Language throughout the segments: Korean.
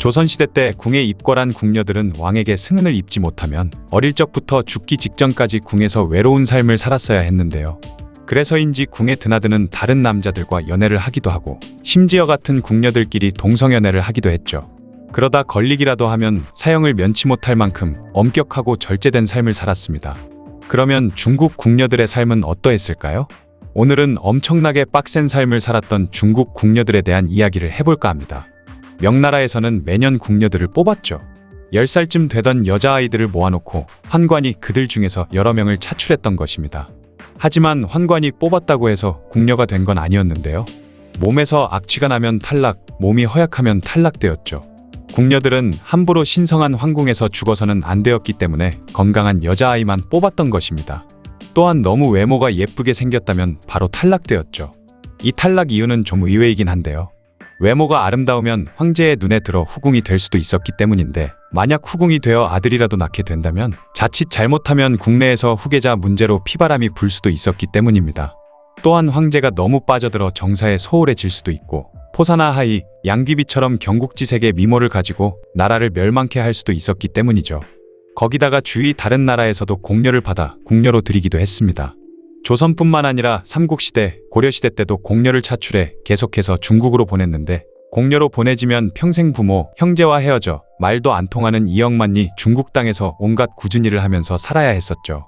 조선시대 때 궁에 입궐한 궁녀들은 왕에게 승은을 입지 못하면 어릴 적부터 죽기 직전까지 궁에서 외로운 삶을 살았어야 했는데요. 그래서인지 궁에 드나드는 다른 남자들과 연애를 하기도 하고 심지어 같은 궁녀들끼리 동성연애를 하기도 했죠. 그러다 걸리기라도 하면 사형을 면치 못할 만큼 엄격하고 절제된 삶을 살았습니다. 그러면 중국 궁녀들의 삶은 어떠했을까요? 오늘은 엄청나게 빡센 삶을 살았던 중국 궁녀들에 대한 이야기를 해볼까 합니다. 명나라에서는 매년 궁녀들을 뽑았죠. 10살쯤 되던 여자아이들을 모아놓고 환관이 그들 중에서 여러 명을 차출했던 것입니다. 하지만 환관이 뽑았다고 해서 궁녀가 된 건 아니었는데요. 몸에서 악취가 나면 탈락, 몸이 허약하면 탈락되었죠. 궁녀들은 함부로 신성한 황궁에서 죽어서는 안 되었기 때문에 건강한 여자아이만 뽑았던 것입니다. 또한 너무 외모가 예쁘게 생겼다면 바로 탈락되었죠. 이 탈락 이유는 좀 의외이긴 한데요. 외모가 아름다우면 황제의 눈에 들어 후궁이 될 수도 있었기 때문인데 만약 후궁이 되어 아들이라도 낳게 된다면 자칫 잘못하면 국내에서 후계자 문제로 피바람이 불 수도 있었기 때문입니다. 또한 황제가 너무 빠져들어 정사에 소홀해질 수도 있고 포사나 하이, 양귀비처럼 경국지색의 미모를 가지고 나라를 멸망케 할 수도 있었기 때문이죠. 거기다가 주위 다른 나라에서도 공려를 받아 궁녀로 들이기도 했습니다. 조선뿐만 아니라 삼국시대, 고려시대 때도 공려를 차출해 계속해서 중국으로 보냈는데 공려로 보내지면 평생 부모, 형제와 헤어져 말도 안 통하는 이역만리 중국 땅에서 온갖 굳은 일을 하면서 살아야 했었죠.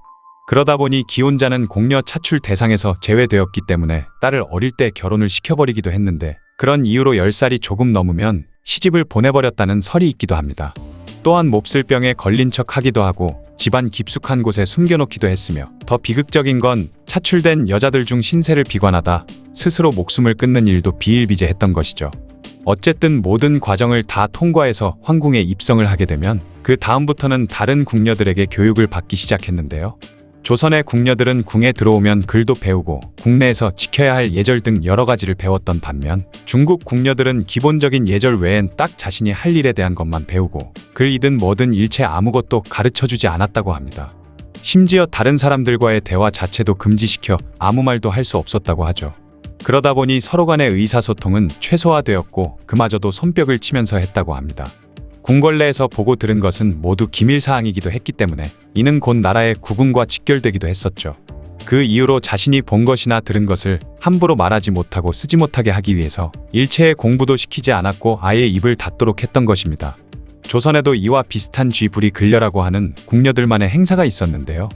그러다 보니 기혼자는 공려 차출 대상에서 제외되었기 때문에 딸을 어릴 때 결혼을 시켜버리기도 했는데 그런 이유로 10살이 조금 넘으면 시집을 보내버렸다는 설이 있기도 합니다. 또한 몹쓸 병에 걸린 척 하기도 하고 집안 깊숙한 곳에 숨겨놓기도 했으며 더 비극적인 건 차출된 여자들 중 신세를 비관하다 스스로 목숨을 끊는 일도 비일비재했던 것이죠. 어쨌든 모든 과정을 다 통과해서 황궁에 입성을 하게 되면 그 다음부터는 다른 궁녀들에게 교육을 받기 시작했는데요. 조선의 궁녀들은 궁에 들어오면 글도 배우고 국내에서 지켜야 할 예절 등 여러 가지를 배웠던 반면 중국 궁녀들은 기본적인 예절 외엔 딱 자신이 할 일에 대한 것만 배우고 글이든 뭐든 일체 아무것도 가르쳐주지 않았다고 합니다. 심지어 다른 사람들과의 대화 자체도 금지시켜 아무 말도 할 수 없었다고 하죠. 그러다 보니 서로 간의 의사소통은 최소화되었고 그마저도 손뼉을 치면서 했다고 합니다. 궁궐내에서 보고 들은 것은 모두 기밀사항이기도 했기 때문에 이는 곧 나라의 국운과 직결되기도 했었죠. 그 이유로 자신이 본 것이나 들은 것을 함부로 말하지 못하고 쓰지 못하게 하기 위해서 일체의 공부도 시키지 않았고 아예 입을 닫도록 했던 것입니다. 조선에도 이와 비슷한 쥐불이 근려라고 하는 궁녀들만의 행사가 있었는데요.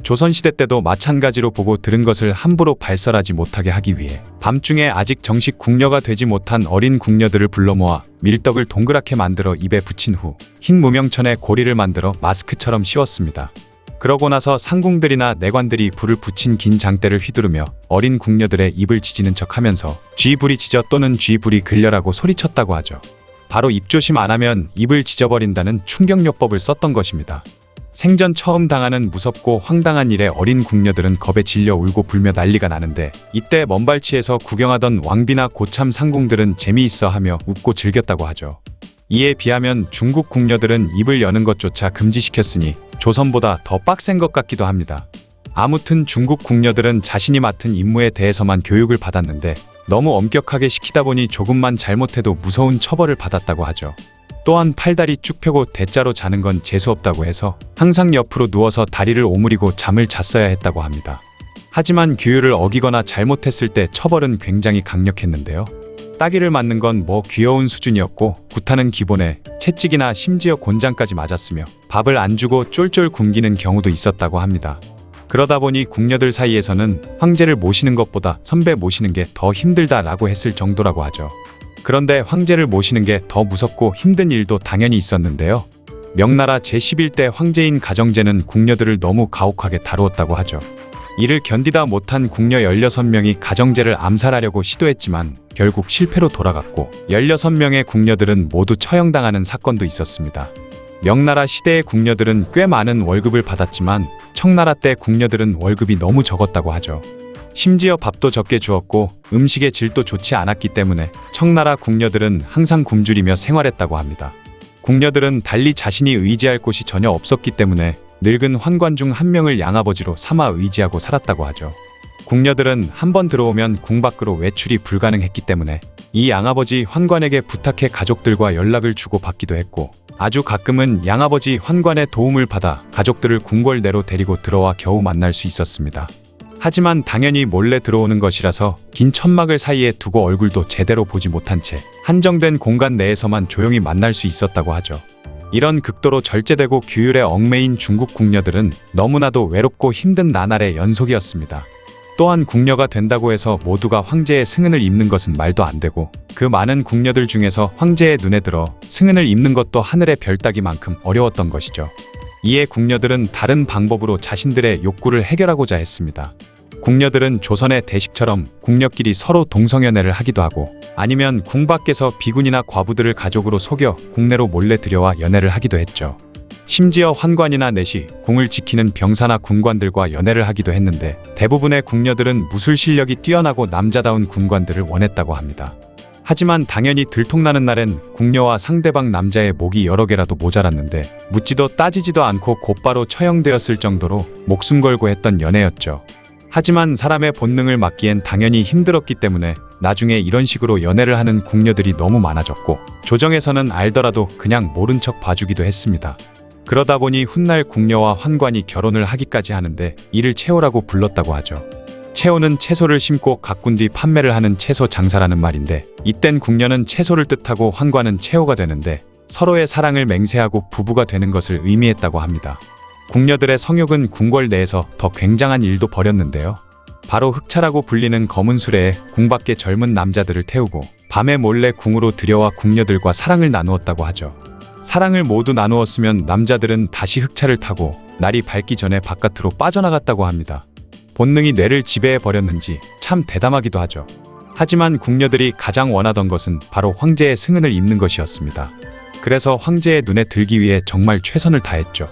조선시대 때도 마찬가지로 보고 들은 것을 함부로 발설하지 못하게 하기 위해 밤중에 아직 정식 궁녀가 되지 못한 어린 궁녀들을 불러 모아 밀떡을 동그랗게 만들어 입에 붙인 후 흰 무명천에 고리를 만들어 마스크처럼 씌웠습니다. 그러고 나서 상궁들이나 내관들이 불을 붙인 긴 장대를 휘두르며 어린 궁녀들의 입을 지지는 척하면서 쥐불이 지져 또는 쥐불이 근려라고 소리쳤다고 하죠. 바로 입조심 안 하면 입을 지져버린다는 충격요법을 썼던 것입니다. 생전 처음 당하는 무섭고 황당한 일에 어린 궁녀들은 겁에 질려 울고 불며 난리가 나는데 이때 먼발치에서 구경하던 왕비나 고참 상궁들은 재미있어 하며 웃고 즐겼다고 하죠. 이에 비하면 중국 궁녀들은 입을 여는 것조차 금지시켰으니 조선보다 더 빡센 것 같기도 합니다. 아무튼 중국 궁녀들은 자신이 맡은 임무에 대해서만 교육을 받았는데 너무 엄격하게 시키다 보니 조금만 잘못해도 무서운 처벌을 받았다고 하죠. 또한 팔다리 쭉 펴고 대자로 자는 건 재수없다고 해서 항상 옆으로 누워서 다리를 오므리고 잠을 잤어야 했다고 합니다. 하지만 규율을 어기거나 잘못했을 때 처벌은 굉장히 강력했는데요. 따기를 맞는 건 뭐 귀여운 수준이었고 구타는 기본에 채찍이나 심지어 곤장까지 맞았으며 밥을 안 주고 쫄쫄 굶기는 경우도 있었다고 합니다. 그러다 보니 궁녀들 사이에서는 황제를 모시는 것보다 선배 모시는 게 더 힘들다라고 했을 정도라고 하죠. 그런데 황제를 모시는 게 더 무섭고 힘든 일도 당연히 있었는데요. 명나라 제11대 황제인 가정제는 궁녀들을 너무 가혹하게 다루었다고 하죠. 이를 견디다 못한 궁녀 16명이 가정제를 암살하려고 시도했지만 결국 실패로 돌아갔고 16명의 궁녀들은 모두 처형당하는 사건도 있었습니다. 명나라 시대의 궁녀들은 꽤 많은 월급을 받았지만 청나라 때 궁녀들은 월급이 너무 적었다고 하죠. 심지어 밥도 적게 주었고 음식의 질도 좋지 않았기 때문에 청나라 궁녀들은 항상 굶주리며 생활했다고 합니다. 궁녀들은 달리 자신이 의지할 곳이 전혀 없었기 때문에 늙은 환관 중 한 명을 양아버지로 삼아 의지하고 살았다고 하죠. 궁녀들은 한번 들어오면 궁 밖으로 외출이 불가능했기 때문에 이 양아버지 환관에게 부탁해 가족들과 연락을 주고받기도 했고, 아주 가끔은 양아버지 환관의 도움을 받아 가족들을 궁궐 내로 데리고 들어와 겨우 만날 수 있었습니다. 하지만 당연히 몰래 들어오는 것이라서 긴 천막을 사이에 두고 얼굴도 제대로 보지 못한 채 한정된 공간 내에서만 조용히 만날 수 있었다고 하죠. 이런 극도로 절제되고 규율에 얽매인 중국 궁녀들은 너무나도 외롭고 힘든 나날의 연속이었습니다. 또한 궁녀가 된다고 해서 모두가 황제의 승은을 입는 것은 말도 안 되고, 그 많은 궁녀들 중에서 황제의 눈에 들어 승은을 입는 것도 하늘의 별 따기만큼 어려웠던 것이죠. 이에 궁녀들은 다른 방법으로 자신들의 욕구를 해결하고자 했습니다. 궁녀들은 조선의 대식처럼 궁녀끼리 서로 동성연애를 하기도 하고, 아니면 궁 밖에서 비군이나 과부들을 가족으로 속여 궁내로 몰래 들여와 연애를 하기도 했죠. 심지어 환관이나 내시, 궁을 지키는 병사나 군관들과 연애를 하기도 했는데, 대부분의 궁녀들은 무술 실력이 뛰어나고 남자다운 군관들을 원했다고 합니다. 하지만 당연히 들통나는 날엔 궁녀와 상대방 남자의 목이 여러 개라도 모자랐는데 묻지도 따지지도 않고 곧바로 처형되었을 정도로 목숨 걸고 했던 연애였죠. 하지만 사람의 본능을 막기엔 당연히 힘들었기 때문에 나중에 이런 식으로 연애를 하는 궁녀들이 너무 많아졌고, 조정에서는 알더라도 그냥 모른 척 봐주기도 했습니다. 그러다 보니 훗날 궁녀와 환관이 결혼을 하기까지 하는데 이를 채소라고 불렀다고 하죠. 채소는 채소를 심고 가꾼 뒤 판매를 하는 채소 장사라는 말인데, 이땐 궁녀는 채소를 뜻하고 환관은 채소가 되는데 서로의 사랑을 맹세하고 부부가 되는 것을 의미했다고 합니다. 궁녀들의 성욕은 궁궐 내에서 더 굉장한 일도 벌였는데요. 바로 흑차라고 불리는 검은 수레에 궁 밖의 젊은 남자들을 태우고 밤에 몰래 궁으로 들여와 궁녀들과 사랑을 나누었다고 하죠. 사랑을 모두 나누었으면 남자들은 다시 흑차를 타고 날이 밝기 전에 바깥으로 빠져나갔다고 합니다. 본능이 뇌를 지배해 버렸는지 참 대담하기도 하죠. 하지만 궁녀들이 가장 원하던 것은 바로 황제의 승은을 입는 것이었습니다. 그래서 황제의 눈에 들기 위해 정말 최선을 다했죠.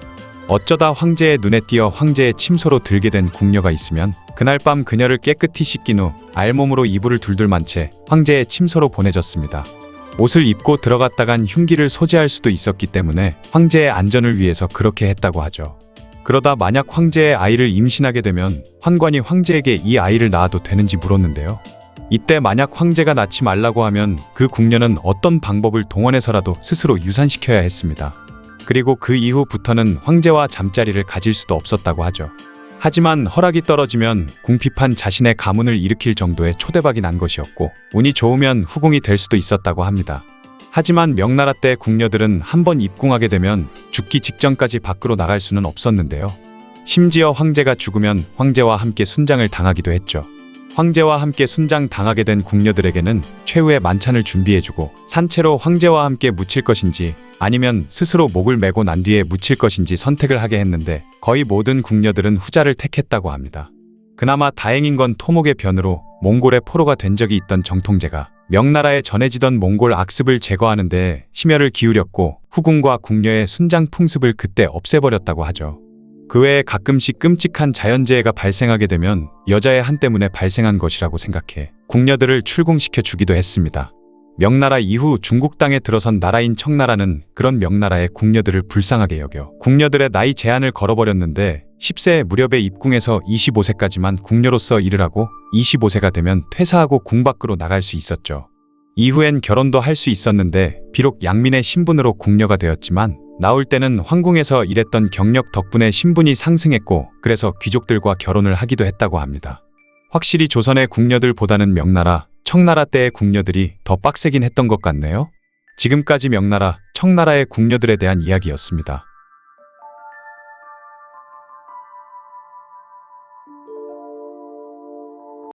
어쩌다 황제의 눈에 띄어 황제의 침소로 들게 된 궁녀가 있으면 그날 밤 그녀를 깨끗이 씻긴 후 알몸으로 이불을 둘둘만 채 황제의 침소로 보내졌습니다. 옷을 입고 들어갔다간 흉기를 소지할 수도 있었기 때문에 황제의 안전을 위해서 그렇게 했다고 하죠. 그러다 만약 황제의 아이를 임신하게 되면 환관이 황제에게 이 아이를 낳아도 되는지 물었는데요. 이때 만약 황제가 낳지 말라고 하면 그 궁녀는 어떤 방법을 동원해서라도 스스로 유산시켜야 했습니다. 그리고 그 이후부터는 황제와 잠자리를 가질 수도 없었다고 하죠. 하지만 허락이 떨어지면 궁핍한 자신의 가문을 일으킬 정도의 초대박이 난 것이었고, 운이 좋으면 후궁이 될 수도 있었다고 합니다. 하지만 명나라 때 궁녀들은 한번 입궁하게 되면 죽기 직전까지 밖으로 나갈 수는 없었는데요. 심지어 황제가 죽으면 황제와 함께 순장을 당하기도 했죠. 황제와 함께 순장 당하게 된 궁녀들에게는 최후의 만찬을 준비해주고 산채로 황제와 함께 묻힐 것인지 아니면 스스로 목을 메고 난 뒤에 묻힐 것인지 선택을 하게 했는데, 거의 모든 궁녀들은 후자를 택했다고 합니다. 그나마 다행인 건 토목의 변으로 몽골의 포로가 된 적이 있던 정통제가 명나라에 전해지던 몽골 악습을 제거하는 데 심혈을 기울였고 후궁과 궁녀의 순장 풍습을 그때 없애버렸다고 하죠. 그 외에 가끔씩 끔찍한 자연재해가 발생하게 되면 여자의 한 때문에 발생한 것이라고 생각해 궁녀들을 출궁시켜 주기도 했습니다. 명나라 이후 중국 땅에 들어선 나라인 청나라는 그런 명나라의 궁녀들을 불쌍하게 여겨 궁녀들의 나이 제한을 걸어버렸는데, 10세 무렵에 입궁해서 25세까지만 궁녀로서 일을 하고 25세가 되면 퇴사하고 궁 밖으로 나갈 수 있었죠. 이후엔 결혼도 할 수 있었는데 비록 양민의 신분으로 궁녀가 되었지만 나올 때는 황궁에서 일했던 경력 덕분에 신분이 상승했고, 그래서 귀족들과 결혼을 하기도 했다고 합니다. 확실히 조선의 궁녀들보다는 명나라, 청나라 때의 궁녀들이 더 빡세긴 했던 것 같네요. 지금까지 명나라, 청나라의 궁녀들에 대한 이야기였습니다.